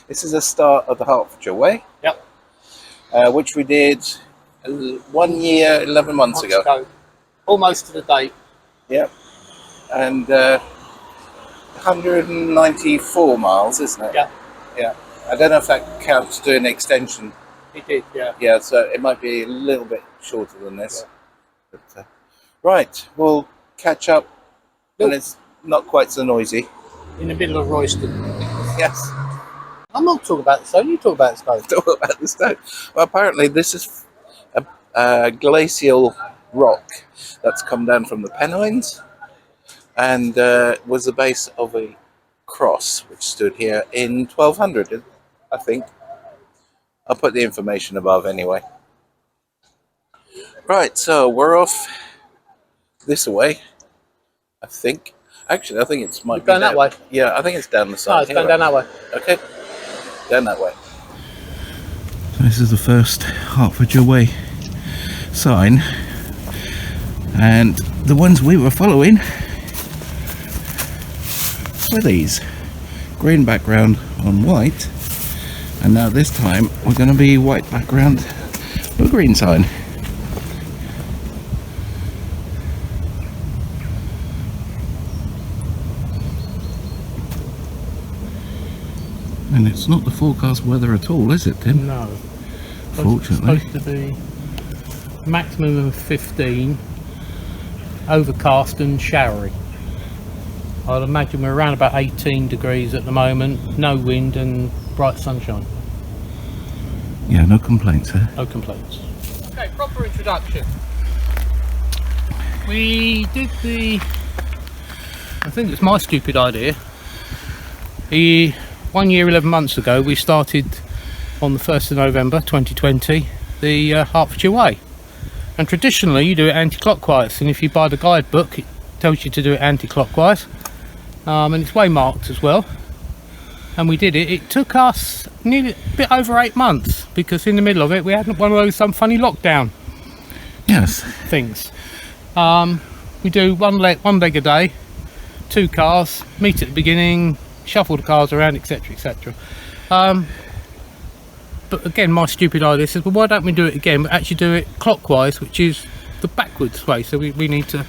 This is the start of the Hertfordshire Way. Yep. Which we did 1 year, 11 months ago. Almost to the date. Yep. And 194 miles, isn't it? Yeah. Yeah. I don't know if that counts doing an extension. It did, yeah. Yeah, so it might be a little bit shorter than this. Yeah. But, right, we'll catch up when it's not quite so noisy. In the middle of Royston. Yes. I'm not talking about the stone, you talk about the stone. Talk about the stone. Well, apparently this is a glacial rock that's come down from the Pennines and was the base of a cross which stood here in 1200, I think. I'll put the information above anyway. Right, so we're off this way, I think. Actually, I think it might be down that way. Yeah, I think it's down the side. No, it's going down that way. Okay, down that way. So this is the first Hertfordshire Way sign, and the ones we were following were these. Green background on white, and now this time we're going to be white background with a green sign. And it's not the forecast weather at all, is it, Tim? No. Fortunately. It's supposed to be maximum of 15, overcast and showery. I'd imagine we're around about 18 degrees at the moment, no wind and bright sunshine. Yeah, no complaints there. No complaints. Okay, proper introduction. We did I think it's my stupid idea. 1 year, 11 months ago, we started on the 1st of November 2020 the Hertfordshire Way. And traditionally you do it anti-clockwise, and if you buy the guidebook it tells you to do it anti-clockwise. And it's way marked as well. And we did it. It took us nearly a bit over 8 months, because in the middle of it we had one of those funny lockdown things. We do one leg a day, 2 cars, meet at the beginning, shuffle the cars around, etc, etc. But again, my stupid idea says, well, why don't we do it again, but actually do it clockwise, which is the backwards way. So we need to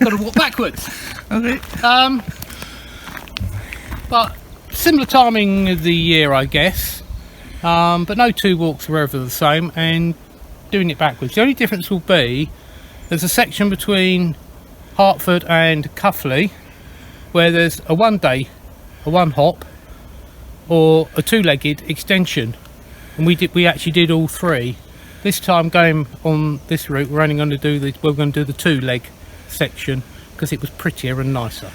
got to walk backwards. Okay. But similar timing of the year, I guess. But no two walks are ever the same, and doing it backwards. The only difference will be there's a section between Hertford and Cuffley where there's a 1 day, a 1 hop, or a 2-legged extension, and we actually did all 3. This time going on this route, we're going to do the 2-leg section because it was prettier and nicer.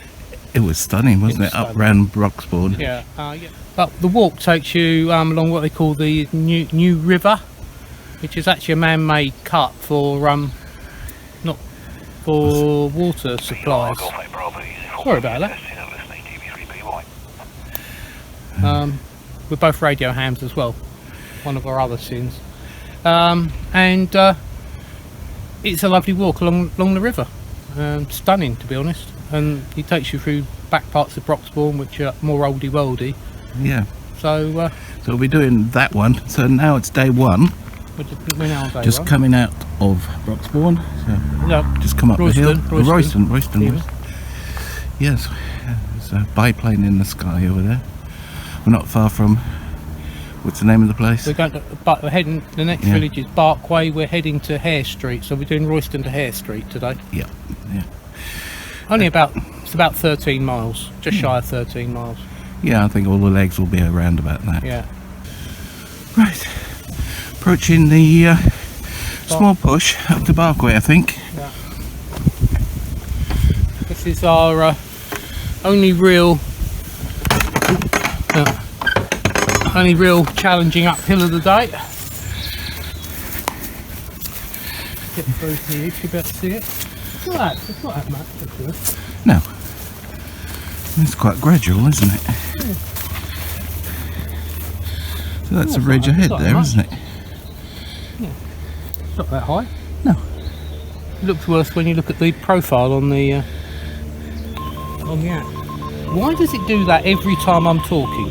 It was stunning, wasn't it? Up round Broxbourne. Yeah, yeah. But the walk takes you along what they call the New River, which is actually a man-made cut for not for water supplies. Sorry about that. We're both radio hams as well, one of our other sins. And it's a lovely walk along the river. Stunning, to be honest. And it takes you through back parts of Broxbourne, which are more oldie-worldy. Yeah. So we'll be doing that one. So now it's day 1. We're now on day just 1. Coming out of Broxbourne. So no, just come up Royston, the hill. Royston. Yes. There's a biplane in the sky over there. We're not far from, what's the name of the place? We're going to, but we're heading, the next village is Barkway. We're heading to Hare Street, so we're doing Royston to Hare Street today. Yeah, yeah. Only it's about 13 miles, just shy of 13 miles. Yeah, I think all the legs will be around about that. Yeah. Right, approaching the small push up to Barkway, I think. Yeah. This is our only real challenging uphill of the day. Get through here, you should be able to see it. It's not that much, actually. No. It's quite gradual, isn't it? Yeah. So that's a ridge ahead there, isn't it? Yeah. It's not that high. No. It looks worse when you look at the profile on the app. Why does it do that every time I'm talking?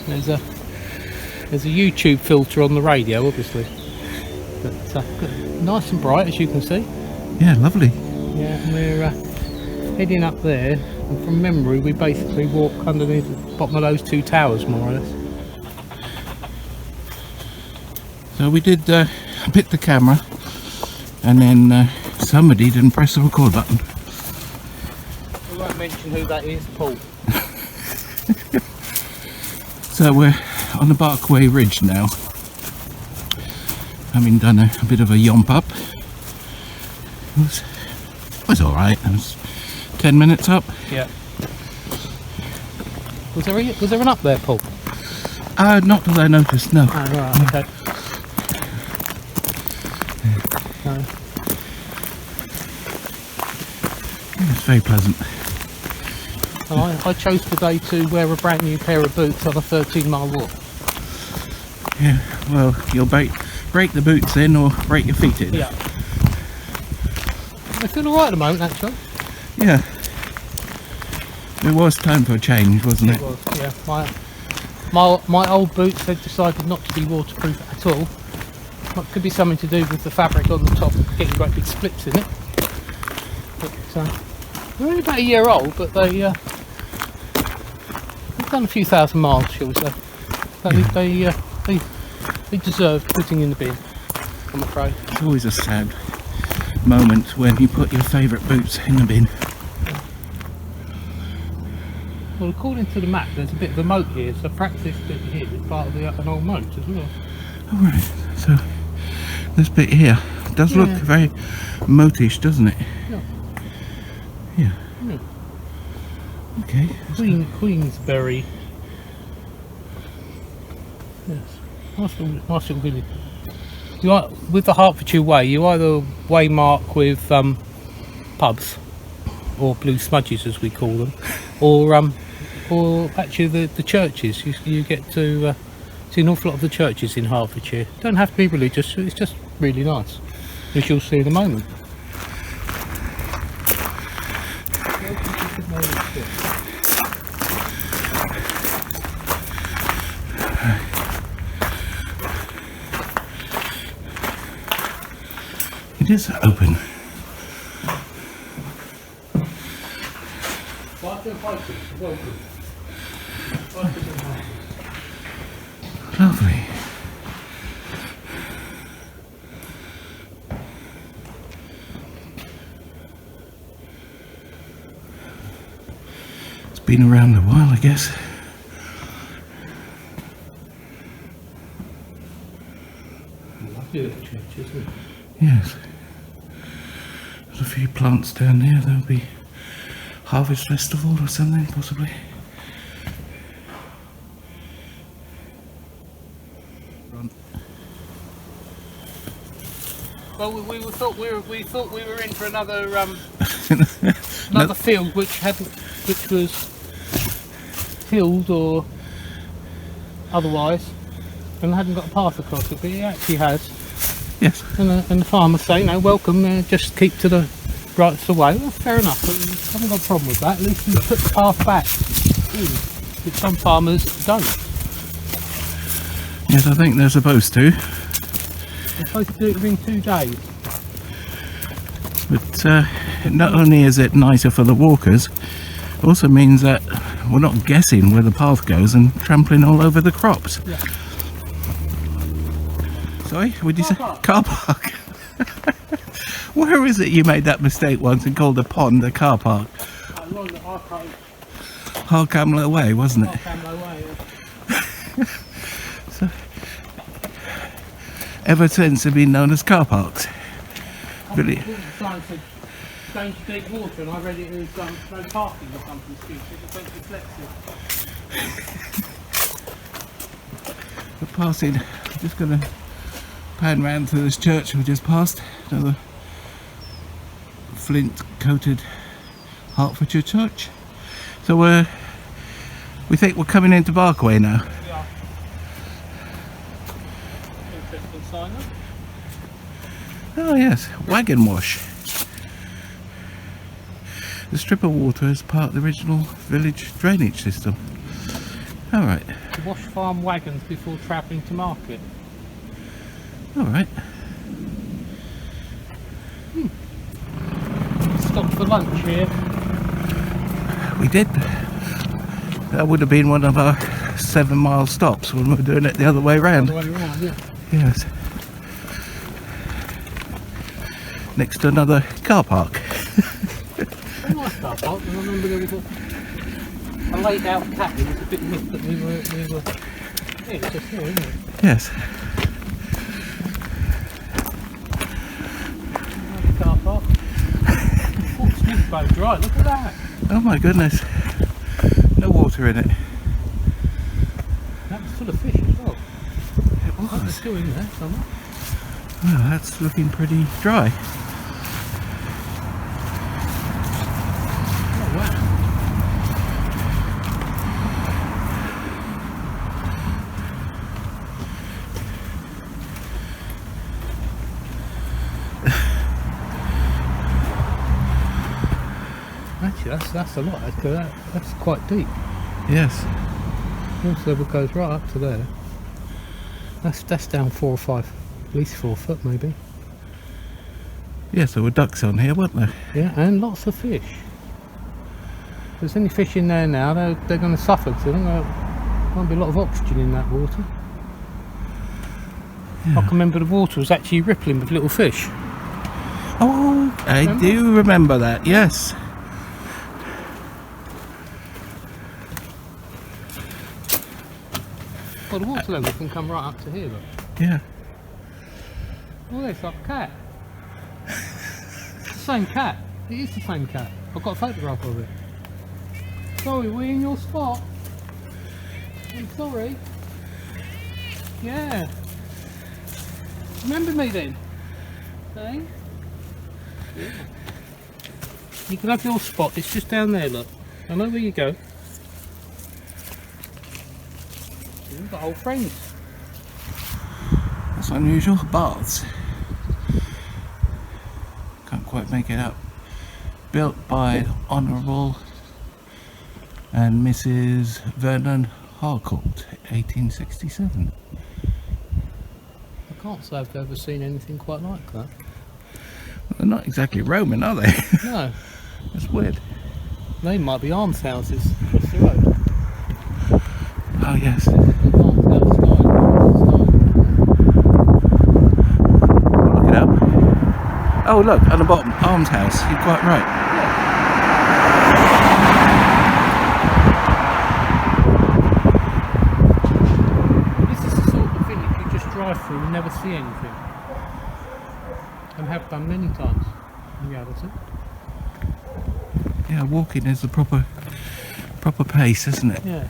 There's a YouTube filter on the radio, obviously, but nice and bright, as you can see. Yeah, lovely. Yeah, and we're heading up there, and from memory we basically walk underneath the bottom of those two towers, more or less. So we did bit the camera, and then somebody didn't press the record button. We won't mention who that is, Paul. So we're on the Barkway Ridge now, having done a bit of a yomp up. It was alright. It was 10 minutes up. Yeah. Was there an up there, Paul? Not that I noticed, no. Oh, right, okay. It's very pleasant. Well, I chose today to wear a brand new pair of boots on a 13-mile walk. Yeah, well, you'll break the boots in or break your feet in. Yeah. I feel alright at the moment, actually. Yeah. It was time for a change, wasn't it? It was, yeah. My old boots had decided not to be waterproof at all. It could be something to do with the fabric on the top getting great big splits in it. But they're only about a year old, but they've done a few thousand miles, shall we say. They deserve putting in the bin, I'm afraid. It's always a sad moment when you put your favourite boots in the bin. Well, according to the map, there's a bit of a moat here, so perhaps this bit here is part of an old moat as well. Alright, so this bit here does look very moatish, doesn't it? Yeah. Yeah. Yeah. Okay. Queensberry. Yes. Nice little village. With the Hertfordshire Way, you either waymark with pubs, or blue smudges as we call them, or actually the churches. You get to see an awful lot of the churches in Hertfordshire. Don't have to be religious, it's just really nice, as you'll see in a moment. It is open. Lovely. It's been around a while, I guess. Lovely little church, isn't it? Yes. There's a few plants down there. There'll be Harvest Festival or something, possibly. Well, we thought we were in for another field which was filled or otherwise, and hadn't got a path across it, but it actually has. Yes. And the farmers say, no, welcome, just keep to the right of the way. Well, fair enough, I haven't got a problem with that. At least we put the path back, which some farmers don't. Yes, I think they're supposed to. They're supposed to do it within 2 days. But not only is it nicer for the walkers, it also means that we're not guessing where the path goes and trampling all over the crops. Yeah. Sorry, what did you say? Park. Car park. Where is it you made that mistake once and called a pond a car park? Harcamler Way, wasn't it? So, ever since they've been known as car parks. Really? Sign said change to deep water, and I read it as no parking or something stupid. It's like dyslexic. We're passing, I'm just going to pan round to this church we just passed. Another flint coated Hertfordshire church. So we think we're coming into Barkway now. Yeah. Interesting sign up. Oh yes, wagon wash. The strip of water is part of the original village drainage system. All right. To wash farm wagons before travelling to market. All right. Stopped for lunch here. We did. That would have been one of our 7-mile stops when we were doing it the other way round. All the way around, yeah. Yes. Next to another car park. A nice car park. I remember there was a laid out cat. It was a bit missed that we were. Yeah, it's just here, isn't it? Yes. Nice car park. Fort Smith boat, right? Look at that. Oh my goodness. No water in it. That was full of fish as well. It There's was. still in there somewhere. Well, that's looking pretty dry. Oh wow. Actually, that's a lot. That's quite deep. Yes. Water level goes right up to there. That's down 4 or 5, at least 4 foot maybe. Yes, there were ducks on here, weren't there? Yeah, and lots of fish. If there's any fish in there now, they're going to suffer because there won't be a lot of oxygen in that water. Yeah. I can remember the water was actually rippling with little fish. Oh, I do remember that, yes. Well, the water level can come right up to here, look. Yeah. Oh, there's like a cat. It's the same cat. It is the same cat. I've got a photograph of it. Sorry, we're in your spot. I'm sorry. Yeah. Remember me then? Hey? Yeah. You can have your spot. It's just down there, look. I know where you go. We've got old friends. That's unusual. Baths. Can't quite make it out. Built by Honourable and Mrs. Vernon Harcourt, 1867. I can't say I've ever seen anything quite like that. Well, they're not exactly Roman, are they? No, That's weird. they might be almshouses across the road. Oh yes. Almshouse style. Look it up. Oh look, on the bottom, almshouse. You're quite right. This is the sort of village you just drive through and never see anything. And have done many times in reality. Yeah, walking is the proper pace, isn't it? Yeah.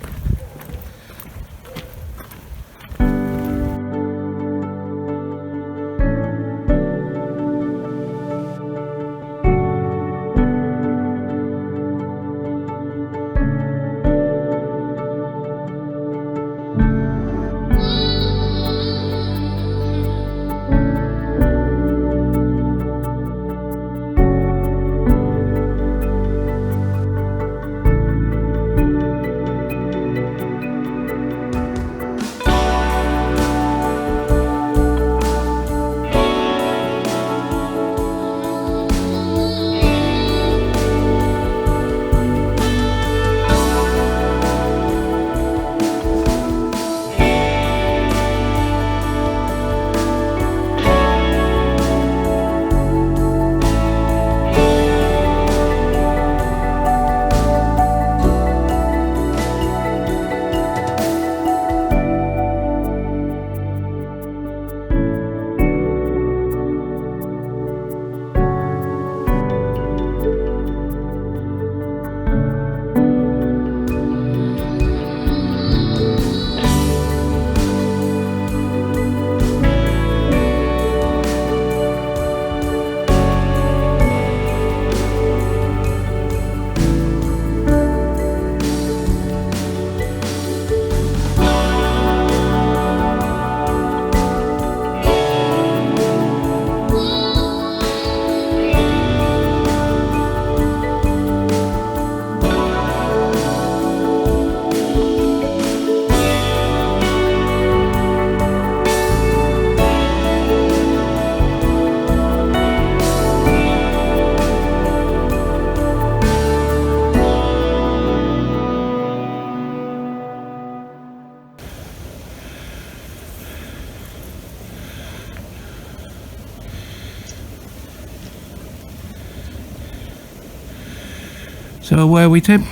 So where are we, Tim?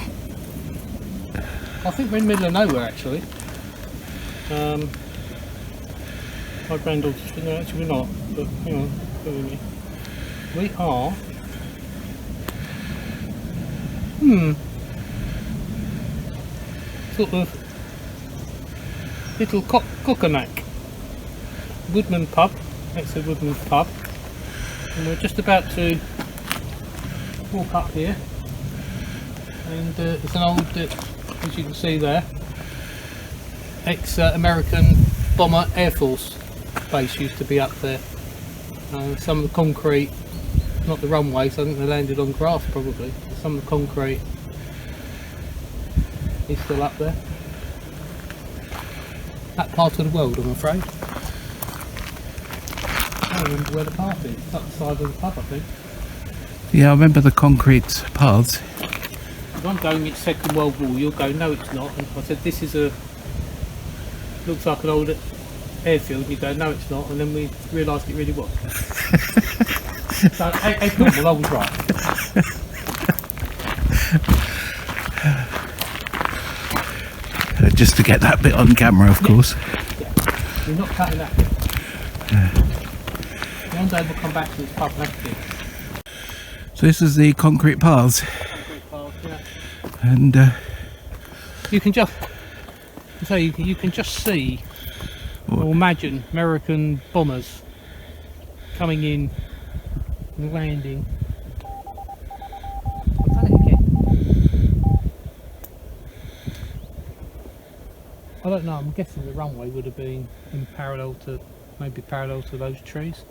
I think we're in the middle of nowhere actually. My granddaughter's, no actually we're not, but hang on, bear with me. We are, sort of little Cockernack Woodman pub, next to Woodman's pub, and we're just about to walk up here, and it's an old, as you can see there, ex-American bomber Air Force base used to be up there. Some of the concrete, not the runways, I think they landed on grass probably, some of the concrete is still up there. That part of the world, I'm afraid. I don't remember where the path is. It's up the side of the pub, I think. Yeah, I remember the concrete paths. If I'm going it's Second World War, you'll go, no it's not. And I said, this is a, looks like an old airfield, and you go, no it's not. And then we realised it really was. So, hey, cool, well I was right. Just to get that bit on camera, of course. Yeah. You're not cutting that bit. One day we'll come back to this pub next year. So this is the concrete paths, Concrete path, yeah. and You can just, so you can just see or imagine American bombers coming in and landing. I've done it again. I don't know, I'm guessing the runway would have been in parallel to, maybe parallel to those trees.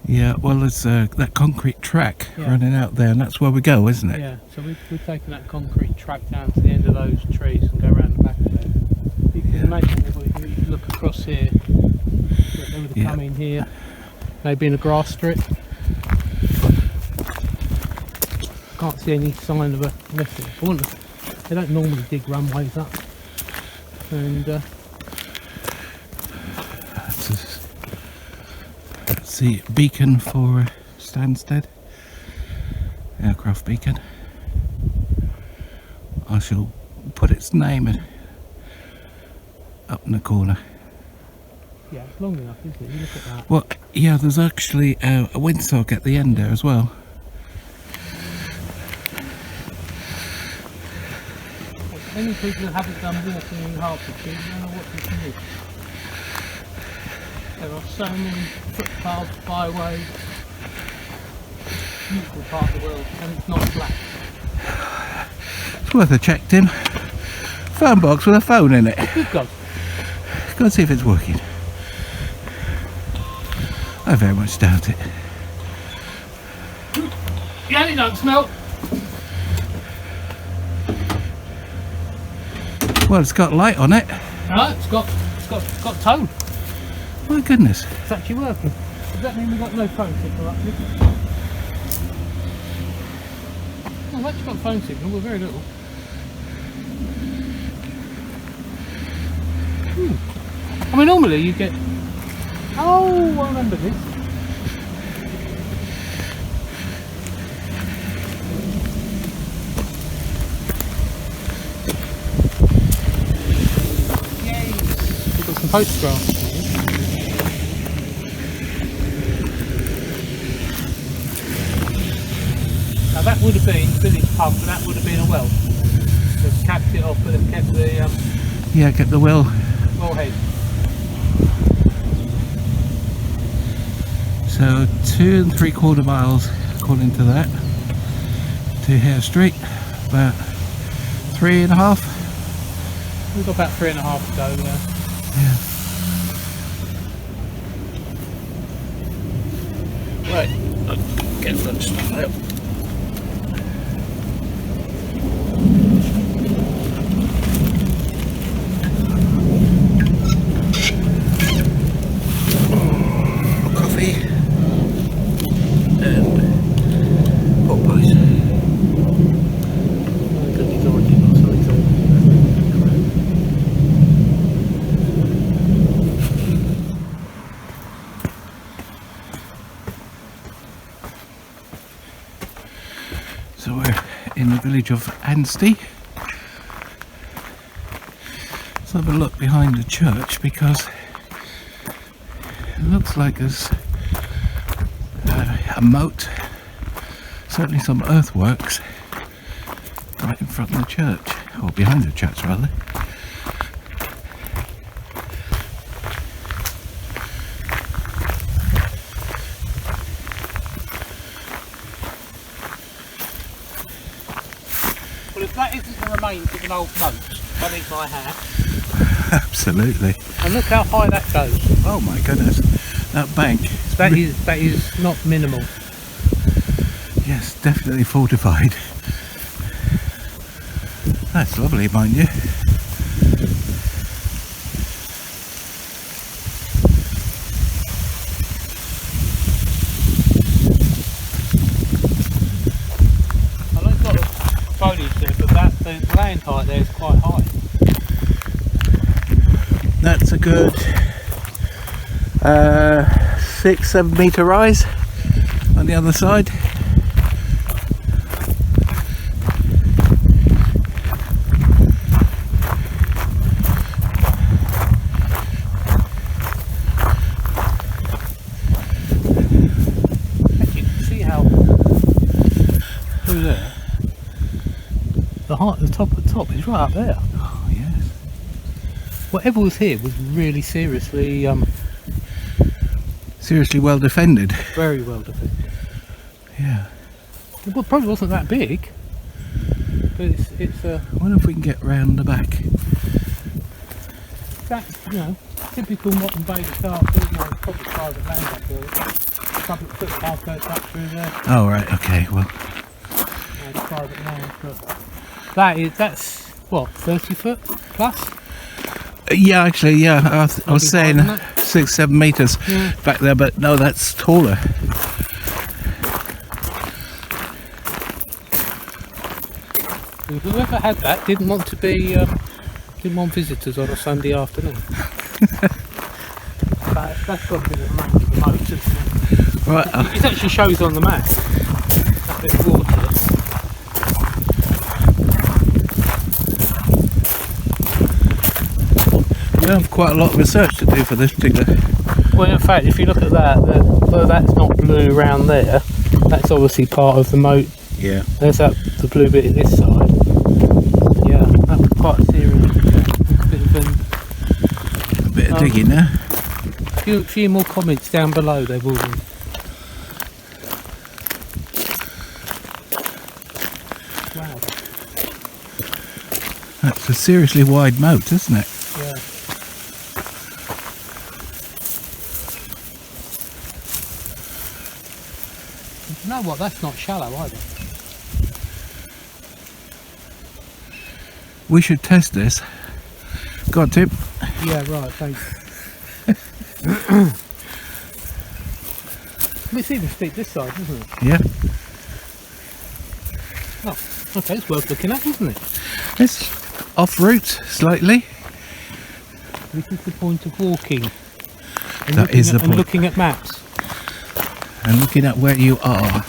yeah, well, there's that concrete track Yeah. running out there, and that's where we go, isn't it? Yeah, so we've taken that concrete track down to the end of those trees and go around the back of it. You can imagine if you look across here, that they would have come in here, maybe in a grass strip. Can't see any sign of a method. They don't normally dig runways up. And That's the beacon for Stansted, aircraft beacon. I shall put its name up in the corner. yeah, it's long enough, isn't it? You look at that. Well, yeah, there's actually a windsock at the end there as well. Any people who haven't done walking in Hertfordshire don't know what you can do. There are so many footpaths, byways, beautiful part of the world, and it's not flat. It's worth a check, Tim. Phone box with a phone in it. Good God. Go and see if it's working. I very much doubt it. Yeah, it don't smell. Well, it's got light on it. No, it's got tone. My goodness. It's actually working. Does that mean we've got no phone signal up here? No, we've actually got phone signal, but very little. I mean, normally you get... Oh, I remember this. Yay! We've got some photographs. Now that would have been the village pub, but that would have been a well. They've capped it off, but they've kept the Yeah, get the well. wellhead. So 2 3/4 miles, according to that, to Hare Street. About 3.5. We've got about 3.5 to go there. Yeah. Right, get that stuff out. Coffee and pot pies. village of Anstey. Let's have a look behind the church, because it looks like there's a moat, certainly some earthworks right in front of the church, or behind the church rather. Well, if that isn't the remains of an old moat, I need my hat. Absolutely. And look how high that goes. Oh my goodness, that bank. That is not minimal. Yes, definitely fortified. That's lovely, mind you. I know it's got foliage there, but the land height there is quite high. That's a good 6-7 metre rise on the other side. Actually, you can see how through there the height, the top is right up there. Oh yes. Whatever was here was really seriously Seriously well defended. very well defended. Yeah. Well, it probably wasn't that big, but it's I wonder if we can get round the back. that's, you know, typical Motte Bay start. You know, it's probably private land up there. Public footpath goes up through there. Oh right, okay, well. It's private land, but that's what, 30 foot plus? Yeah, actually, yeah, I was saying Maybe higher 6-7 metres Yeah. back there, but no, that's taller. Whoever had that didn't want to be didn't want visitors on a Sunday afternoon. That's got to be the map of the moat, isn't it? Right, It actually shows on the map. That bit of water. we have quite a lot of research to do for this particular. Well, in fact, if you look at that, though that's not blue around there, that's obviously part of the moat. Yeah. There's the blue bit at this side. Yeah, that was quite a serious A bit of digging there. few more comments down below there will be. Wow. That's a seriously wide moat, isn't it? Yeah. You know what? That's not shallow either. We should test this. Go on, Tim. Yeah, right. Thanks. It's even steep this side, isn't it? Yeah. Oh, okay. It's worth looking at, isn't it? It's off route slightly. This is the point of walking. And That is the and point. looking at maps. And looking at where you are.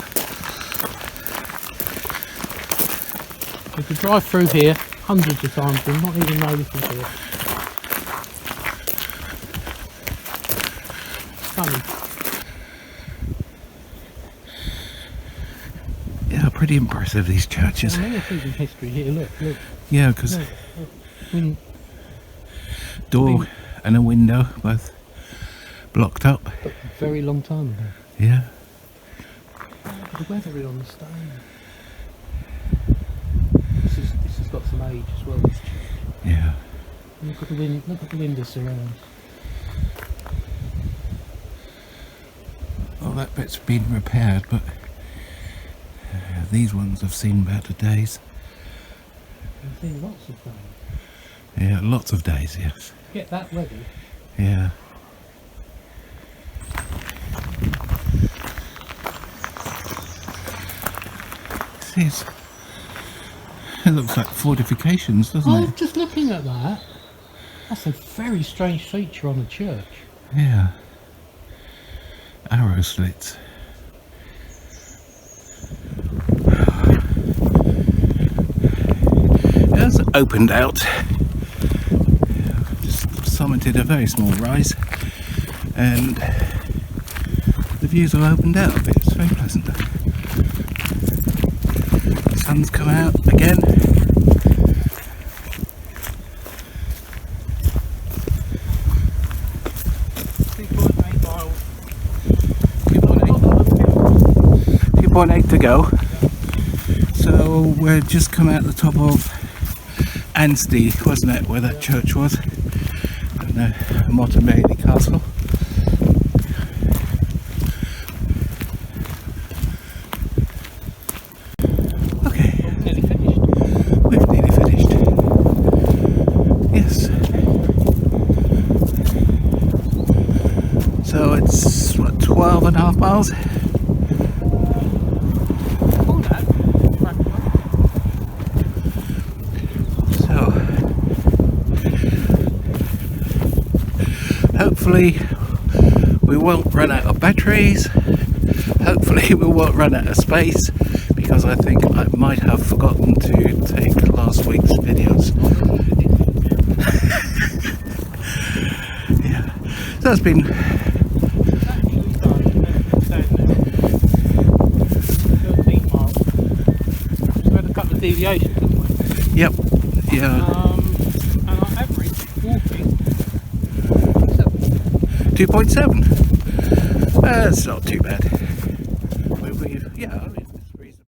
You could drive through here hundreds of times and not even know this is here. Funny. Yeah, pretty impressive, these churches. I mean, there's even history here. Look. Yeah, because Look. When door and a window both blocked up. a very long time ago. Yeah. The weather on the stone. This has got some age as well. This church. Yeah. Look at the window surrounds. Well, that bit's been repaired, but these ones have seen better days. I've seen lots of things. Yeah, lots of days, yes. Get that ready. Yeah. See, it looks like fortifications, doesn't Oh, it? just looking at that, that's a very strange feature on a church. Yeah. Arrow slits. opened out. Just summited a very small rise, and the views have opened out a bit. It's very pleasant. The sun's come out again. miles. 2.8 to go. So we're just come out the top of Anstey, wasn't it, where that church was? And the motte castle. Okay, we've nearly finished. Yes. So it's what, 12.5 miles? Hopefully we won't run out of batteries. Hopefully we won't run out of space, because I think I might have forgotten to take last week's videos. Yeah, so it's been deviation, didn't we? Yep. Yeah. And our average walking 2.7. That's not too bad. Yeah.